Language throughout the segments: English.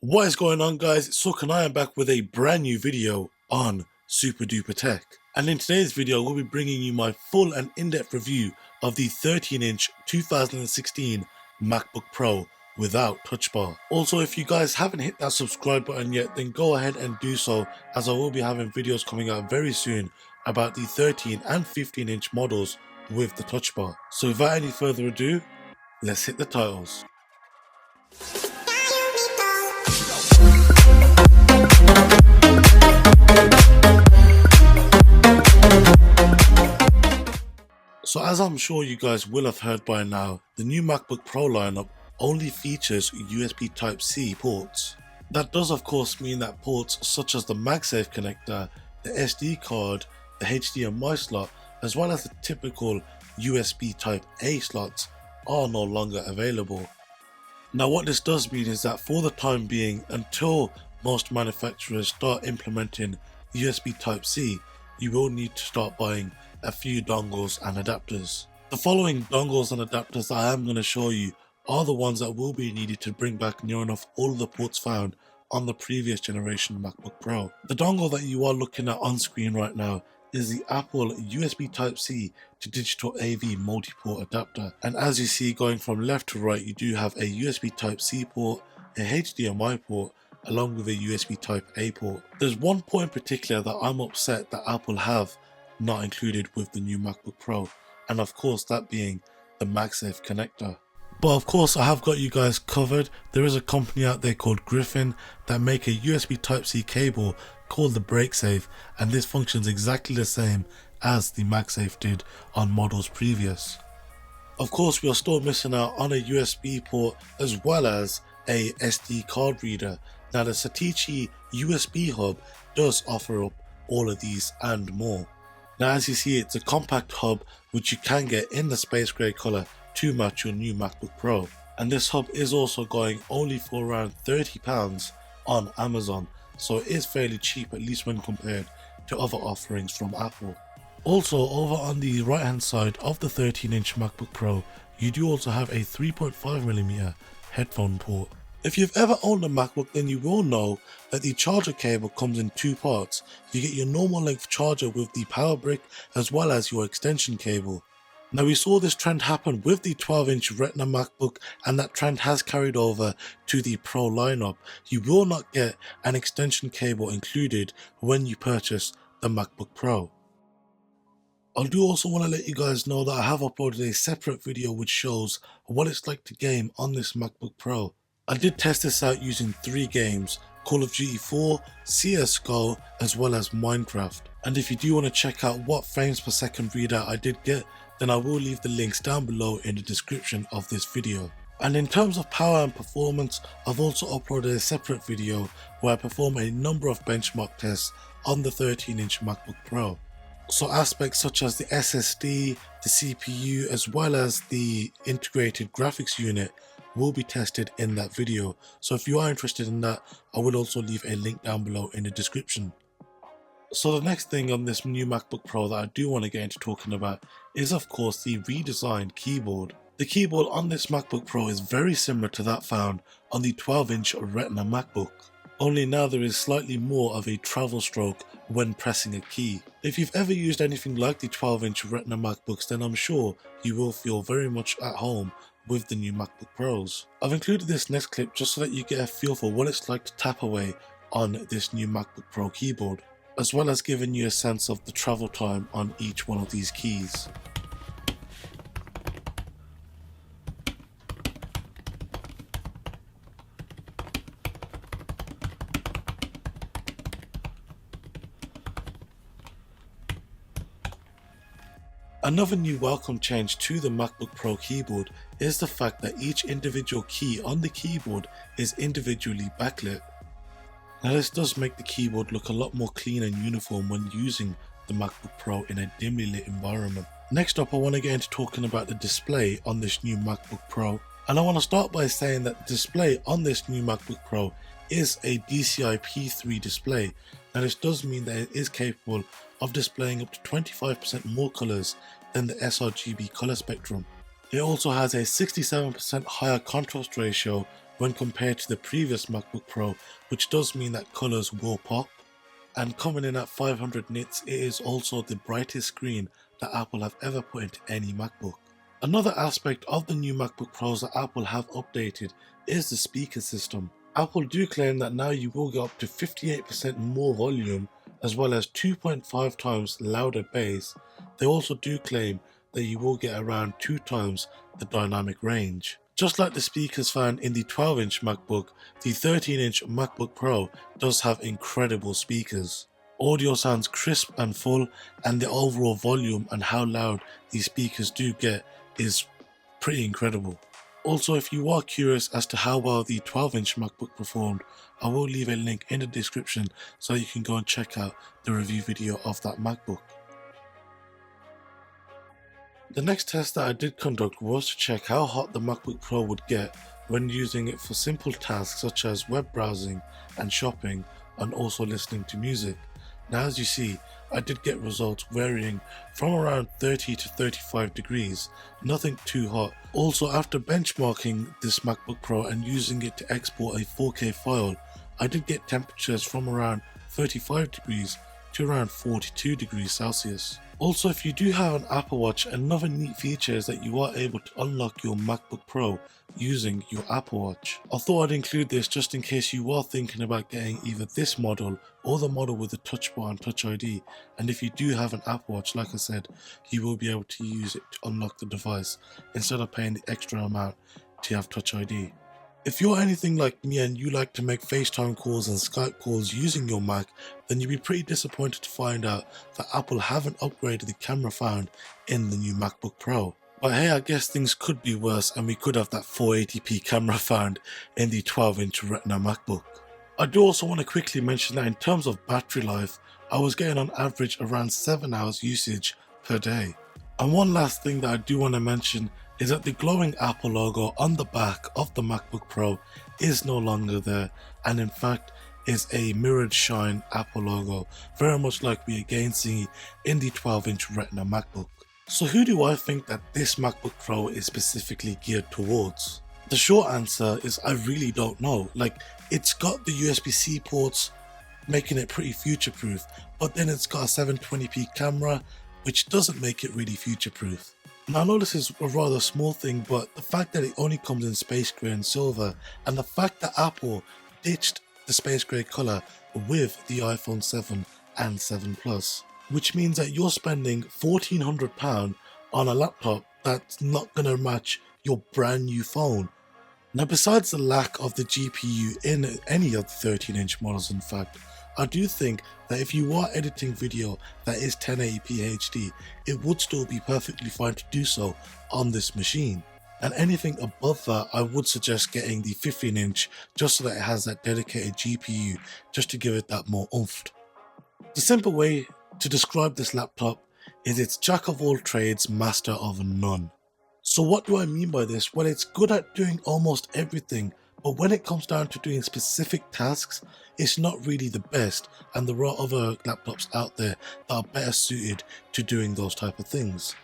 What is going on, guys? It's Suk and I am back with a brand new video on Super Duper Tech. And in today's video, we'll be bringing you my full and in-depth review of the 13-inch 2016 MacBook Pro without touch bar. Also, if you guys haven't hit that subscribe button yet, then go ahead and do so, as I will be having videos coming out very soon about the 13 and 15-inch models with the touch bar. So without any further ado, let's hit the titles. So as I'm sure you guys will have heard by now, the new MacBook Pro lineup only features USB Type-C ports. That does of course mean that ports such as the MagSafe connector, the SD card, the HDMI slot, as well as the typical USB Type-A slots are no longer available. Now what this does mean is that for the time being, until most manufacturers start implementing USB Type-C, you will need to start buying a few dongles and adapters. The following dongles and adapters that I am going to show you are the ones that will be needed to bring back near enough all of the ports found on the previous generation MacBook Pro. The dongle that you are looking at on screen right now is the Apple USB Type-C to digital AV multi-port adapter, and as you see going from left to right, you do have a USB Type-C port, a HDMI port, along with a USB Type-A port. There's one point in particular that I'm upset that Apple have not included with the new MacBook Pro, and of course that being the MagSafe connector. But of course I have got you guys covered. There is a company out there called Griffin that make a USB Type-C cable called the BreakSafe, and this functions exactly the same as the MagSafe did on models previous. Of course we are still missing out on a USB port as well as a SD card reader. Now the Satechi USB hub does offer up all of these and more. Now as you see, it's a compact hub which you can get in the space grey colour to match your new MacBook Pro, and this hub is also going only for around £30 on Amazon, so it is fairly cheap, at least when compared to other offerings from Apple. Also over on the right hand side of the 13-inch MacBook Pro, you do also have a 3.5mm headphone port. If you've ever owned a MacBook, then you will know that the charger cable comes in two parts. You get your normal length charger with the power brick as well as your extension cable. Now we saw this trend happen with the 12-inch Retina MacBook, and that trend has carried over to the Pro lineup. You will not get an extension cable included when you purchase the MacBook Pro. I do also want to let you guys know that I have uploaded a separate video which shows what it's like to game on this MacBook Pro. I did test this out using 3 games, Call of Duty 4, CSGO, as well as Minecraft. And if you do want to check out what frames per second readout I did get, then I will leave the links down below in the description of this video. And in terms of power and performance, I've also uploaded a separate video where I perform a number of benchmark tests on the 13-inch MacBook Pro. So aspects such as the SSD, the CPU, as well as the integrated graphics unit will be tested in that video. So if you are interested in that, I will also leave a link down below in the description. So the next thing on this new MacBook Pro that I do want to get into talking about is of course the redesigned keyboard. The keyboard on this MacBook Pro is very similar to that found on the 12-inch Retina MacBook. Only now there is slightly more of a travel stroke when pressing a key. If you've ever used anything like the 12-inch Retina MacBooks, then I'm sure you will feel very much at home with the new MacBook Pros. I've included this next clip just so that you get a feel for what it's like to tap away on this new MacBook Pro keyboard, as well as giving you a sense of the travel time on each one of these keys. Another new welcome change to the MacBook Pro keyboard is the fact that each individual key on the keyboard is individually backlit. Now this does make the keyboard look a lot more clean and uniform when using the MacBook Pro in a dimly lit environment. Next up, I want to get into talking about the display on this new MacBook Pro, and I want to start by saying that the display on this new MacBook Pro is a DCI P3 display. Now this does mean that it is capable of displaying up to 25% more colours than the sRGB colour spectrum. It also has a 67% higher contrast ratio when compared to the previous MacBook Pro, which does mean that colours will pop. And coming in at 500 nits, it is also the brightest screen that Apple have ever put into any MacBook. Another aspect of the new MacBook Pros that Apple have updated is the speaker system. Apple do claim that now you will get up to 58% more volume as well as 2.5 times louder bass. They also do claim that you will get around 2 times the dynamic range. Just like the speakers found in the 12-inch MacBook, the 13-inch MacBook Pro does have incredible speakers. Audio sounds crisp and full, and the overall volume and how loud these speakers do get is pretty incredible. Also, if you are curious as to how well the 12-inch MacBook performed, I will leave a link in the description so you can go and check out the review video of that MacBook. The next test that I did conduct was to check how hot the MacBook Pro would get when using it for simple tasks such as web browsing and shopping, and also listening to music. Now, as you see, I did get results varying from around 30 to 35 degrees, nothing too hot. Also, after benchmarking this MacBook Pro and using it to export a 4K file, I did get temperatures from around 35 degrees to around 42 degrees Celsius. Also, if you do have an Apple Watch, another neat feature is that you are able to unlock your MacBook Pro using your Apple Watch. I thought I'd include this just in case you are thinking about getting either this model or the model with the touch bar and touch ID, and if you do have an Apple Watch, like I said, you will be able to use it to unlock the device instead of paying the extra amount to have touch ID. If you're anything like me and you like to make FaceTime calls and Skype calls using your Mac, then you'll be pretty disappointed to find out that Apple haven't upgraded the camera found in the new MacBook Pro. But hey, I guess things could be worse and we could have that 480p camera found in the 12-inch Retina MacBook. I do also want to quickly mention that in terms of battery life, I was getting on average around 7 hours usage per day. And one last thing that I do want to mention is that the glowing Apple logo on the back of the MacBook Pro is no longer there, and in fact is a mirrored shine Apple logo, very much like we again see in the 12-inch Retina MacBook. So who do I think that this MacBook Pro is specifically geared towards? The short answer is I really don't know. Like, it's got the USB-C ports, making it pretty future-proof, but then it's got a 720p camera, which doesn't make it really future-proof. Now, I know this is a rather small thing, but the fact that it only comes in space grey and silver, and the fact that Apple ditched the space grey colour with the iPhone 7 and 7 Plus, which means that you're spending £1,400 on a laptop that's not going to match your brand new phone. Now, besides the lack of the GPU in any of the 13-inch models, in fact, I do think that if you are editing video that is 1080p HD, it would still be perfectly fine to do so on this machine. And anything above that, I would suggest getting the 15-inch just so that it has that dedicated GPU, just to give it that more oomph. The simple way to describe this laptop is it's jack of all trades, master of none. So what do I mean by this? Well, it's good at doing almost everything, but when it comes down to doing specific tasks, it's not really the best, and there are other laptops out there that are better suited to doing those type of things.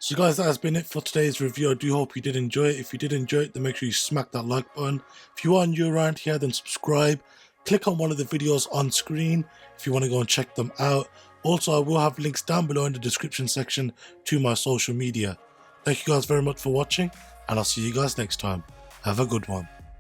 So guys, that has been it for today's review. I do hope you did enjoy it. If you did enjoy it, then make sure you smack that like button. If you are new around here, then subscribe. Click on one of the videos on screen if you want to go and check them out. Also, I will have links down below in the description section to my social media. Thank you guys very much for watching, and I'll see you guys next time. Have a good one.